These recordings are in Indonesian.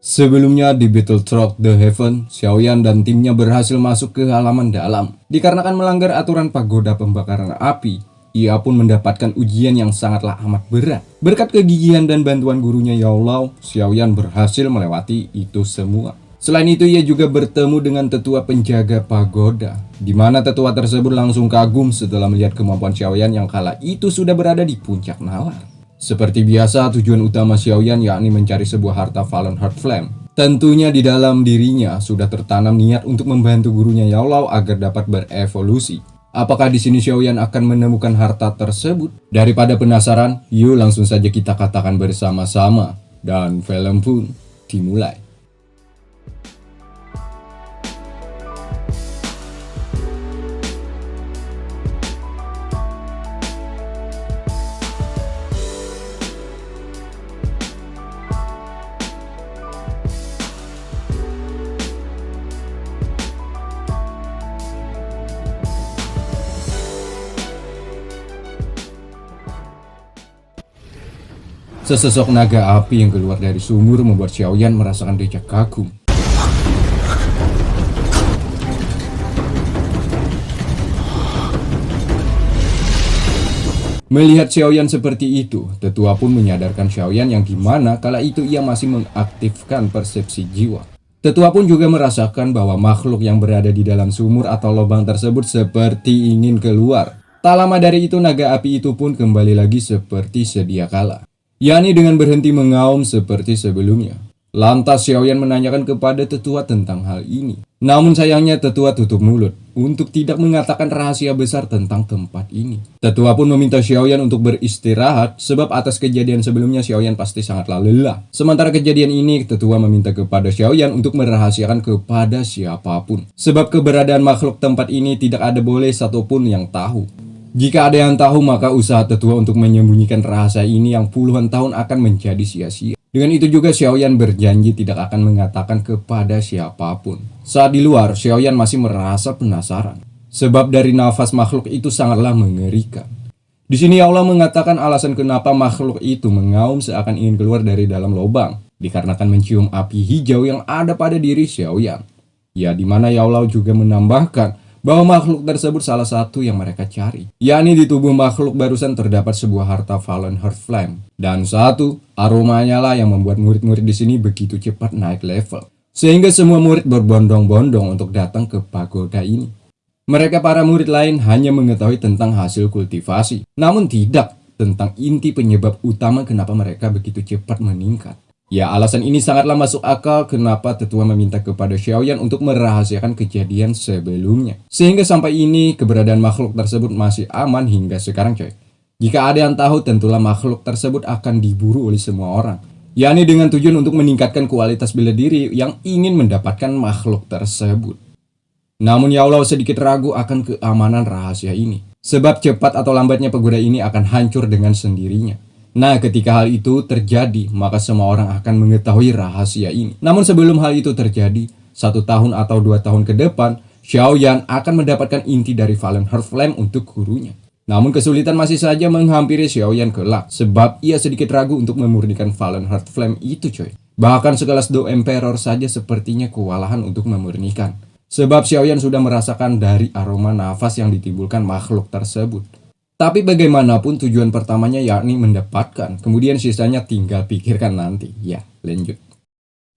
Sebelumnya di Battlefield The Heaven, Xiaoyan dan timnya berhasil masuk ke halaman dalam. Dikarenakan melanggar aturan pagoda pembakaran api, ia pun mendapatkan ujian yang sangatlah amat berat. Berkat kegigihan dan bantuan gurunya Yao Lao, Xiaoyan berhasil melewati itu semua. Selain itu, ia juga bertemu dengan tetua penjaga pagoda, di mana tetua tersebut langsung kagum setelah melihat kemampuan Xiaoyan yang kala itu sudah berada di puncak nalar. Seperti biasa, tujuan utama Xiaoyan yakni mencari sebuah harta Fallen Heart Flame. Tentunya di dalam dirinya sudah tertanam niat untuk membantu gurunya Yao Lao agar dapat berevolusi. Apakah di sini Xiaoyan akan menemukan harta tersebut? Daripada penasaran, yuk langsung saja kita katakan bersama-sama. Dan film pun dimulai. Sesosok naga api yang keluar dari sumur membuat Xiaoyan merasakan decak kagum. Melihat Xiaoyan seperti itu, tetua pun menyadarkan Xiaoyan yang dimana kala itu ia masih mengaktifkan persepsi jiwa. Tetua pun juga merasakan bahwa makhluk yang berada di dalam sumur atau lubang tersebut seperti ingin keluar. Tak lama dari itu, naga api itu pun kembali lagi seperti sedia kala, yakni dengan berhenti mengaum seperti sebelumnya. Lantas Xiaoyan menanyakan kepada tetua tentang hal ini. Namun sayangnya tetua tutup mulut untuk tidak mengatakan rahasia besar tentang tempat ini. Tetua pun meminta Xiaoyan untuk beristirahat sebab atas kejadian sebelumnya Xiaoyan pasti sangatlah lelah. Sementara kejadian ini tetua meminta kepada Xiaoyan untuk merahasiakan kepada siapapun. Sebab keberadaan makhluk tempat ini tidak ada boleh satupun yang tahu. Jika ada yang tahu, maka usaha tetua untuk menyembunyikan rahasia ini yang puluhan tahun akan menjadi sia-sia. Dengan itu juga Xiaoyan berjanji tidak akan mengatakan kepada siapapun. Saat di luar, Xiaoyan masih merasa penasaran. Sebab dari nafas makhluk itu sangatlah mengerikan. Di sini Allah mengatakan alasan kenapa makhluk itu mengaum seakan ingin keluar dari dalam lubang. Dikarenakan mencium api hijau yang ada pada diri Xiaoyan. Ya, dimana Allah juga menambahkan bahwa makhluk tersebut salah satu yang mereka cari, yakni di tubuh makhluk barusan terdapat sebuah harta Fallen Heart Flame, dan satu aromanya lah yang membuat murid-murid di sini begitu cepat naik level, sehingga semua murid berbondong-bondong untuk datang ke pagoda ini. Mereka para murid lain hanya mengetahui tentang hasil kultivasi, namun tidak tentang inti penyebab utama kenapa mereka begitu cepat meningkat. Ya, alasan ini sangatlah masuk akal kenapa tetua meminta kepada Xiaoyan untuk merahasiakan kejadian sebelumnya. Sehingga sampai ini keberadaan makhluk tersebut masih aman hingga sekarang, coy. Jika ada yang tahu, tentulah makhluk tersebut akan diburu oleh semua orang, yakni dengan tujuan untuk meningkatkan kualitas bela diri yang ingin mendapatkan makhluk tersebut. Namun ya Allah sedikit ragu akan keamanan rahasia ini, sebab cepat atau lambatnya pagoda ini akan hancur dengan sendirinya. Nah, ketika hal itu terjadi, maka semua orang akan mengetahui rahasia ini. Namun sebelum hal itu terjadi, 1 tahun atau 2 tahun ke depan, Xiaoyan akan mendapatkan inti dari Fallen Heart Flame untuk gurunya. Namun kesulitan masih saja menghampiri Xiaoyan kelak, sebab ia sedikit ragu untuk memurnikan Fallen Heart Flame itu, coy. Bahkan sekelas Do Emperor saja sepertinya kewalahan untuk memurnikan. Sebab Xiaoyan sudah merasakan dari aroma nafas yang ditimbulkan makhluk tersebut. Tapi bagaimanapun tujuan pertamanya yakni mendapatkan, kemudian sisanya tinggal pikirkan nanti. Ya, lanjut.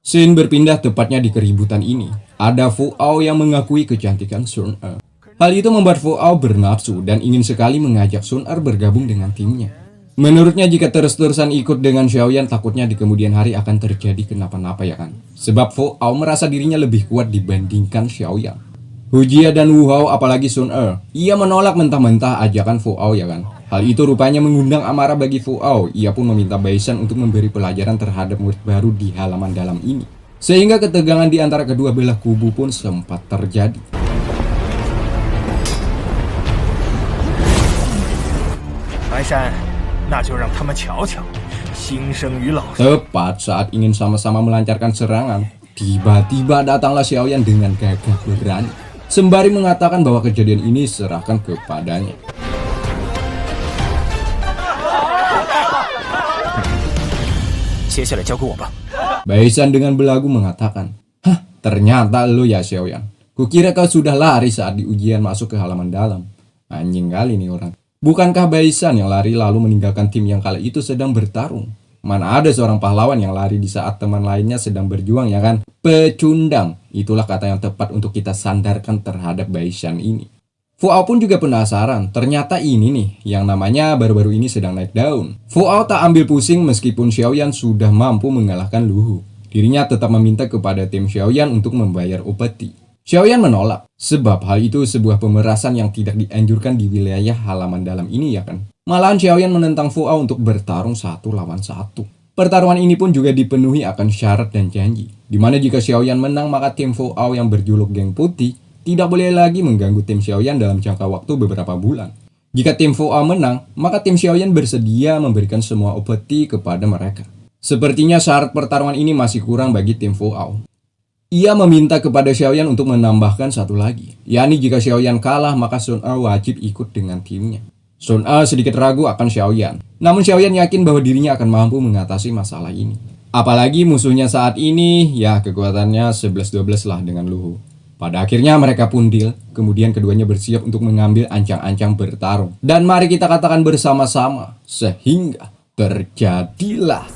Scene berpindah tepatnya di keributan ini. Ada Fu Ao yang mengakui kecantikan Sun Er. Hal itu membuat Fu Ao bernafsu dan ingin sekali mengajak Sun Er bergabung dengan timnya. Menurutnya jika terus-terusan ikut dengan Xiaoyan, takutnya di kemudian hari akan terjadi kenapa-napa, ya kan. Sebab Fu Ao merasa dirinya lebih kuat dibandingkan Xiaoyan. Hu Jia dan Wu Hao apalagi Sun Er, ia menolak mentah-mentah ajakan Fu Ao, ya kan. Hal itu rupanya mengundang amarah bagi Fu Ao. Ia pun meminta Baisan untuk memberi pelajaran terhadap murid baru di halaman dalam ini. Sehingga ketegangan di antara kedua belah kubu pun sempat terjadi. Baisan, tepat saat ingin sama-sama melancarkan serangan, tiba-tiba datanglah Xiaoyan dengan gagah berani, sembari mengatakan bahwa kejadian ini serahkan kepadanya. Baisan dengan belagu mengatakan, "Hah, ternyata lo ya Xiaoyan. Kukira kau sudah lari saat di ujian masuk ke halaman dalam." Anjing kali nih orang. Bukankah Baisan yang lari lalu meninggalkan tim yang kala itu sedang bertarung? Mana ada seorang pahlawan yang lari di saat teman lainnya sedang berjuang, ya kan? Pecundang. Itulah kata yang tepat untuk kita sandarkan terhadap Baisan ini. Fuao pun juga penasaran, ternyata ini nih yang namanya baru-baru ini sedang naik daun. Fuao tak ambil pusing meskipun Xiaoyan sudah mampu mengalahkan Luhu. Dirinya tetap meminta kepada tim Xiaoyan untuk membayar upeti. Xiaoyan menolak, sebab hal itu sebuah pemerasan yang tidak dianjurkan di wilayah halaman dalam ini, ya kan? Malahan Xiaoyan menentang Fuao untuk bertarung 1 lawan 1. Pertarungan ini pun juga dipenuhi akan syarat dan janji, di mana jika Xiaoyan menang maka tim Fuao yang berjuluk Geng Putih tidak boleh lagi mengganggu tim Xiaoyan dalam jangka waktu beberapa bulan. Jika tim Fuao menang, maka tim Xiaoyan bersedia memberikan semua upeti kepada mereka. Sepertinya syarat pertarungan ini masih kurang bagi tim Fuao. Ia meminta kepada Xiaoyan untuk menambahkan satu lagi, yakni jika Xiaoyan kalah maka Sun Er wajib ikut dengan timnya. Sun Er sedikit ragu akan Xiaoyan, namun Xiaoyan yakin bahwa dirinya akan mampu mengatasi masalah ini. Apalagi musuhnya saat ini, ya kekuatannya 11-12 lah dengan Luhu. Pada akhirnya mereka pun deal, kemudian keduanya bersiap untuk mengambil ancang-ancang bertarung. Dan mari kita katakan bersama-sama, sehingga terjadilah.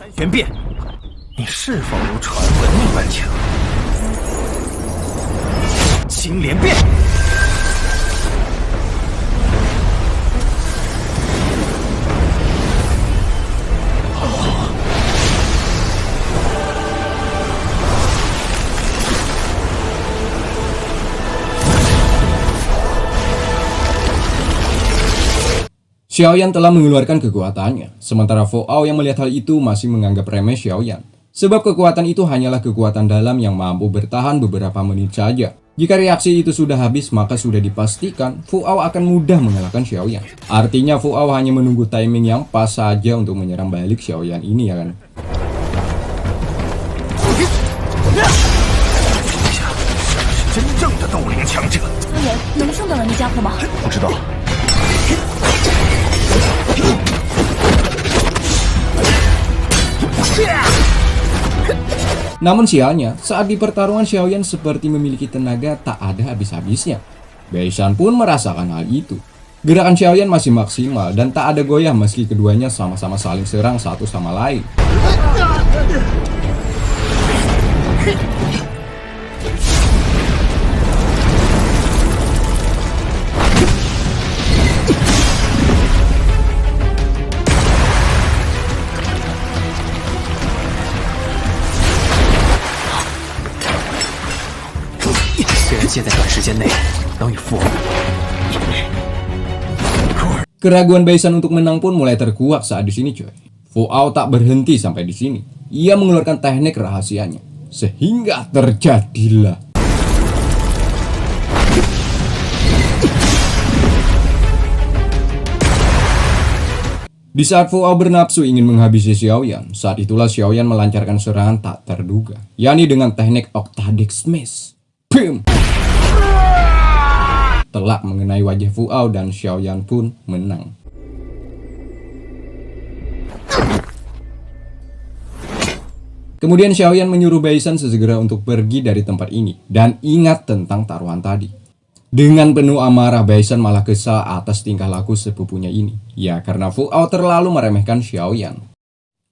Xiaoyan telah mengeluarkan kekuatannya, sementara Fuao yang melihat hal itu masih menganggap remeh Xiaoyan. Sebab kekuatan itu hanyalah kekuatan dalam yang mampu bertahan beberapa menit saja. Jika reaksi itu sudah habis, maka sudah dipastikan Fuao akan mudah mengalahkan Xiaoyan. Artinya Fuao hanya menunggu timing yang pas saja untuk menyerang balik Xiaoyan ini, ya kan? Namun sialnya, saat di pertarungan Xiaoyan seperti memiliki tenaga tak ada habis-habisnya. Baisan pun merasakan hal itu. Gerakan Xiaoyan masih maksimal dan tak ada goyah meski keduanya sama-sama saling serang satu sama lain. Keraguan Baisan untuk menang pun mulai terkuak saat di sini, coy. Fuao tak berhenti sampai di sini. Ia mengeluarkan teknik rahasianya, sehingga terjadilah. Di saat Fuao bernafsu ingin menghabisi Xiaoyan, saat itulah Xiaoyan melancarkan serangan tak terduga, yakni dengan teknik Octadic Smash. Bim! Telak mengenai wajah Fuao dan Xiaoyan pun menang. Kemudian Xiaoyan menyuruh Baisan sesegera untuk pergi dari tempat ini dan ingat tentang taruhan tadi. Dengan penuh amarah, Baisan malah kesal atas tingkah laku sepupunya ini. Ya, karena Fuao terlalu meremehkan Xiaoyan.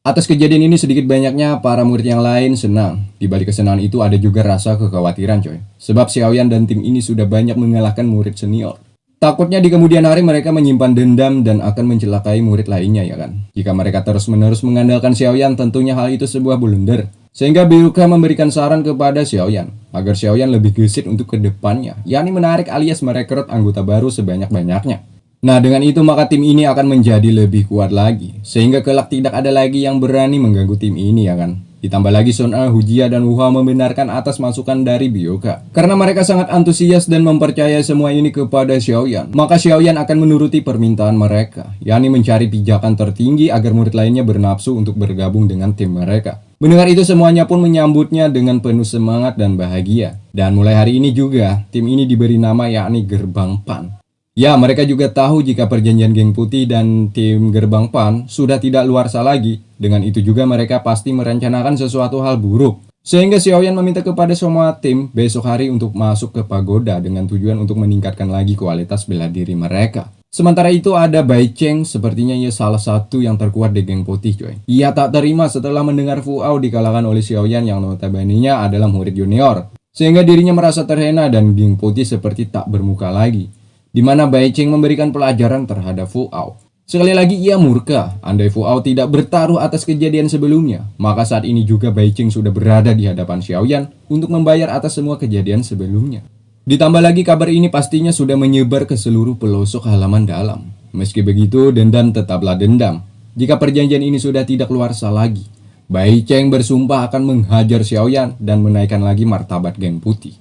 Atas kejadian ini sedikit banyaknya para murid yang lain senang. Di balik kesenangan itu ada juga rasa kekhawatiran, coy. Sebab Xiaoyan dan tim ini sudah banyak mengalahkan murid senior. Takutnya di kemudian hari mereka menyimpan dendam dan akan mencelakai murid lainnya, ya kan. Jika mereka terus-menerus mengandalkan Xiaoyan, tentunya hal itu sebuah blunder. Sehingga Byakuya memberikan saran kepada Xiaoyan agar Xiaoyan lebih gesit untuk kedepannya, yakni menarik alias merekrut anggota baru sebanyak-banyaknya. Nah, dengan itu maka tim ini akan menjadi lebih kuat lagi, sehingga kelak tidak ada lagi yang berani mengganggu tim ini, ya kan. Ditambah lagi Sun Er, Hujia, dan Wu Hao membenarkan atas masukan dari Byakuya. Karena mereka sangat antusias dan mempercayai semua ini kepada Xiaoyan, maka Xiaoyan akan menuruti permintaan mereka, yakni mencari pijakan tertinggi agar murid lainnya bernafsu untuk bergabung dengan tim mereka. Mendengar itu semuanya pun menyambutnya dengan penuh semangat dan bahagia. Dan mulai hari ini juga, tim ini diberi nama yakni Gerbang Pan. Ya, mereka juga tahu jika perjanjian geng putih dan tim Gerbang Pan sudah tidak luarsa lagi. Dengan itu juga mereka pasti merencanakan sesuatu hal buruk. Sehingga Xiaoyan meminta kepada semua tim besok hari untuk masuk ke pagoda dengan tujuan untuk meningkatkan lagi kualitas bela diri mereka. Sementara itu ada Bai Cheng, sepertinya ia salah satu yang terkuat di geng putih coy. Ia tak terima setelah mendengar Fu Ao dikalahkan oleh Xiaoyan yang notabene-nya adalah murid junior. Sehingga dirinya merasa terhina dan geng putih seperti tak bermuka lagi. Di mana Bai Cheng memberikan pelajaran terhadap Fu Ao. Sekali lagi ia murka, andai Fu Ao tidak bertaruh atas kejadian sebelumnya, maka saat ini juga Bai Cheng sudah berada di hadapan Xiaoyan untuk membayar atas semua kejadian sebelumnya. Ditambah lagi kabar ini pastinya sudah menyebar ke seluruh pelosok halaman dalam. Meski begitu, dendam tetaplah dendam. Jika perjanjian ini sudah tidak luarsa lagi, Bai Cheng bersumpah akan menghajar Xiaoyan dan menaikkan lagi martabat geng putih.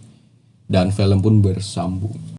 Dan film pun bersambung.